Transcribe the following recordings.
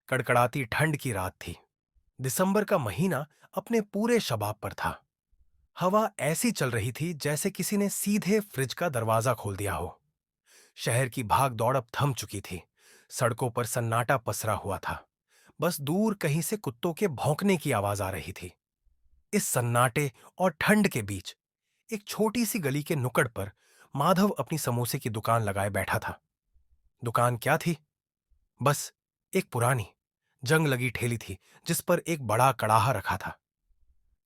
कड़कड़ाती ठंड की रात थी। दिसंबर का महीना अपने पूरे शबाब पर था। हवा ऐसी चल रही थी जैसे किसी ने सीधे फ्रिज का दरवाजा खोल दिया हो। शहर की भाग दौड़ अब थम चुकी थी। सड़कों पर सन्नाटा पसरा हुआ था। बस दूर कहीं से कुत्तों के भौंकने की आवाज आ रही थी। इस सन्नाटे और ठंड के बीच एक छोटी सी गली के नुक्कड़ पर माधव अपनी समोसे की दुकान लगाए बैठा था। दुकान क्या थी? बस एक पुरानी जंग लगी ठेली थी जिस पर एक बड़ा कड़ाहा रखा था।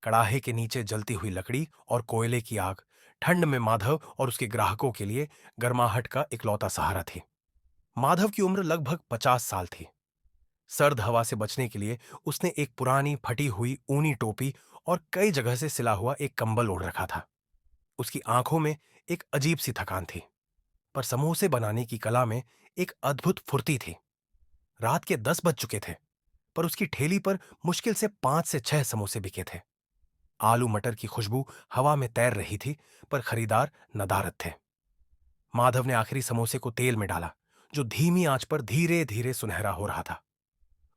कड़ाहे के नीचे जलती हुई लकड़ी और कोयले की आग ठंड में माधव और उसके ग्राहकों के लिए गर्माहट का इकलौता सहारा थी। माधव की उम्र लगभग 50 साल थी। सर्द हवा से बचने के लिए उसने एक पुरानी फटी हुई ऊनी टोपी और कई जगह से सिला हुआ एक कंबल ओढ़ रखा था। उसकी आंखों में एक अजीब सी थकान थी, पर समोसे बनाने की कला में एक अद्भुत फुर्ती थी। रात के 10 बज चुके थे, पर उसकी ठेली पर मुश्किल से 5 से 6 समोसे बिके थे। आलू मटर की खुशबू हवा में तैर रही थी, पर खरीदार नदारद थे। माधव ने आखिरी समोसे को तेल में डाला, जो धीमी आंच पर धीरे धीरे सुनहरा हो रहा था।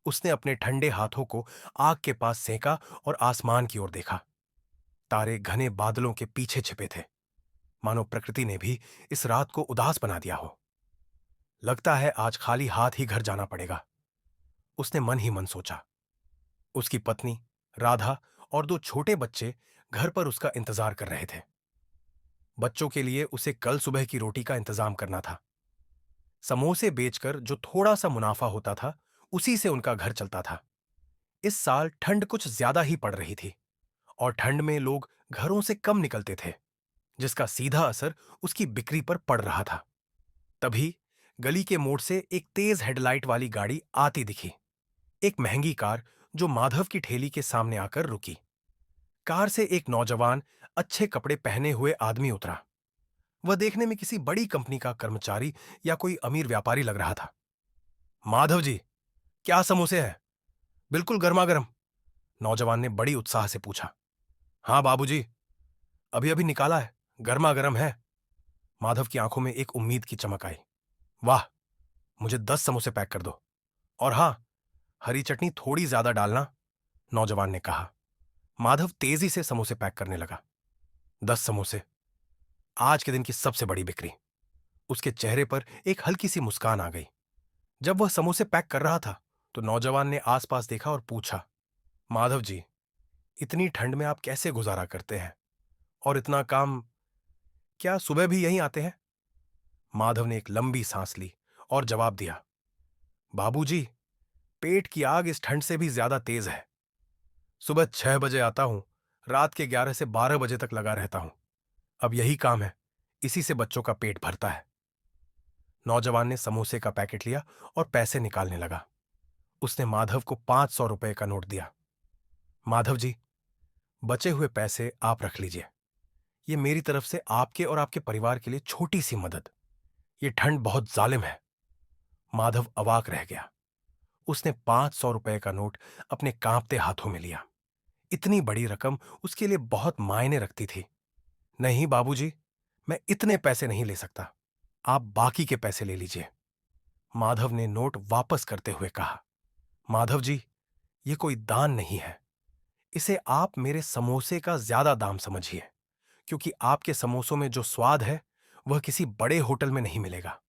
उसने अपने ठंडे हाथों को आग के पास सेंका और आसमान की ओर देखा। तारे घने बादलों के पीछे छिपे थे, मानो प्रकृति ने भी इस रात को उदास बना दिया हो। लगता है आज खाली हाथ ही घर जाना पड़ेगा, उसने मन ही मन सोचा। उसकी पत्नी राधा और दो छोटे बच्चे घर पर उसका इंतजार कर रहे थे। बच्चों के लिए उसे कल सुबह की रोटी का इंतजाम करना था। समोसे बेचकर जो थोड़ा सा मुनाफा होता था, उसी से उनका घर चलता था। इस साल ठंड कुछ ज्यादा ही पड़ रही थी, और ठंड में लोग घरों से कम निकलते थे, जिसका सीधा असर उसकी बिक्री पर पड़ रहा था। तभी गली के मोड़ से एक तेज हेडलाइट वाली गाड़ी आती दिखी। एक महंगी कार जो माधव की ठेली के सामने आकर रुकी। कार से एक नौजवान अच्छे कपड़े पहने हुए आदमी उतरा। वह देखने में किसी बड़ी कंपनी का कर्मचारी या कोई अमीर व्यापारी लग रहा था। माधव जी, क्या समोसे हैं? बिल्कुल गर्मा गर्म, नौजवान ने बड़ी उत्साह से पूछा। हाँ बाबूजी, अभी अभी निकाला है, गर्मा गर्म है। माधव की आंखों में एक उम्मीद की चमक आई। वाह, मुझे 10 समोसे पैक कर दो। और हाँ, हरी चटनी थोड़ी ज्यादा डालना, नौजवान ने कहा। माधव तेजी से समोसे पैक करने लगा। 10 समोसे, आज के दिन की सबसे बड़ी बिक्री। उसके चेहरे पर एक हल्की सी मुस्कान आ गई। जब वह समोसे पैक कर रहा था, तो नौजवान ने आसपास देखा और पूछा, माधव जी, इतनी ठंड में आप कैसे गुजारा करते हैं? और इतना काम, क्या सुबह भी यहीं आते हैं? माधव ने एक लंबी सांस ली और जवाब दिया, बाबूजी, पेट की आग इस ठंड से भी ज्यादा तेज है। सुबह 6 बजे आता हूं, रात के 11 से 12 बजे तक लगा रहता हूं। अब यही काम है, इसी से बच्चों का पेट भरता है। नौजवान ने समोसे का पैकेट लिया और पैसे निकालने लगा। उसने माधव को 500 रुपए का नोट दिया। माधव जी, बचे हुए पैसे आप रख लीजिए। ये मेरी तरफ से आपके और आपके परिवार के लिए छोटी सी मदद। ये ठंड बहुत जालिम है। माधव अवाक रह गया। उसने 500 रुपए का नोट अपने कांपते हाथों में लिया। इतनी बड़ी रकम उसके लिए बहुत मायने रखती थी। नहीं बाबूजी, मैं इतने पैसे नहीं ले सकता। आप बाकी के पैसे ले लीजिए, माधव ने नोट वापस करते हुए कहा। माधव जी, ये कोई दान नहीं है। इसे आप मेरे समोसे का ज्यादा दाम समझिए, क्योंकि आपके समोसों में जो स्वाद है, वह किसी बड़े होटल में नहीं मिलेगा।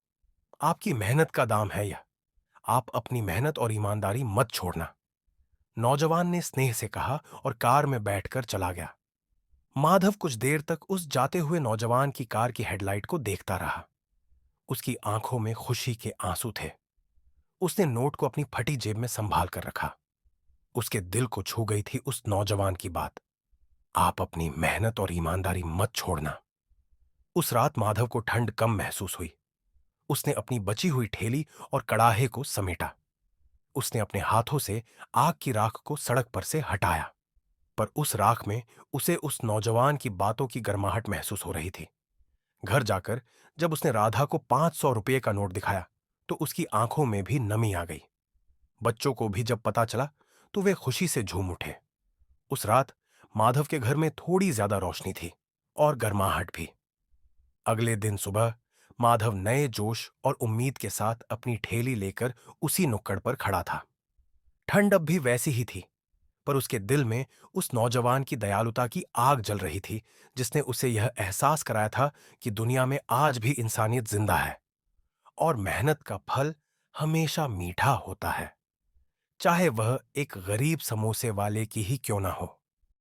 आपकी मेहनत का दाम है यह। आप अपनी मेहनत और ईमानदारी मत छोड़ना, नौजवान ने स्नेह से कहा और कार में बैठकर चला गया। माधव कुछ देर तक उस जाते हुए नौजवान की कार की हेडलाइट को देखता रहा। उसकी आंखों में खुशी के आंसू थे। उसने नोट को अपनी फटी जेब में संभाल कर रखा। उसके दिल को छू गई थी उस नौजवान की बात, आप अपनी मेहनत और ईमानदारी मत छोड़ना। उस रात माधव को ठंड कम महसूस हुई। उसने अपनी बची हुई ठेली और कड़ाहे को समेटा। उसने अपने हाथों से आग की राख को सड़क पर से हटाया, पर उस राख में उसे उस नौजवान की बातों की गर्माहट महसूस हो रही थी। घर जाकर जब उसने राधा को 500 रुपये का नोट दिखाया, तो उसकी आंखों में भी नमी आ गई। बच्चों को भी जब पता चला, तो वे खुशी से झूम उठे। उस रात माधव के घर में थोड़ी ज्यादा रोशनी थी और गर्माहट भी। अगले दिन सुबह माधव नए जोश और उम्मीद के साथ अपनी ठेली लेकर उसी नुक्कड़ पर खड़ा था। ठंड अब भी वैसी ही थी, पर उसके दिल में उस नौजवान की दयालुता की आग जल रही थी, जिसने उसे यह एहसास कराया था कि दुनिया में आज भी इंसानियत जिंदा है और मेहनत का फल हमेशा मीठा होता है, चाहे वह एक गरीब समोसे वाले की ही क्यों ना हो।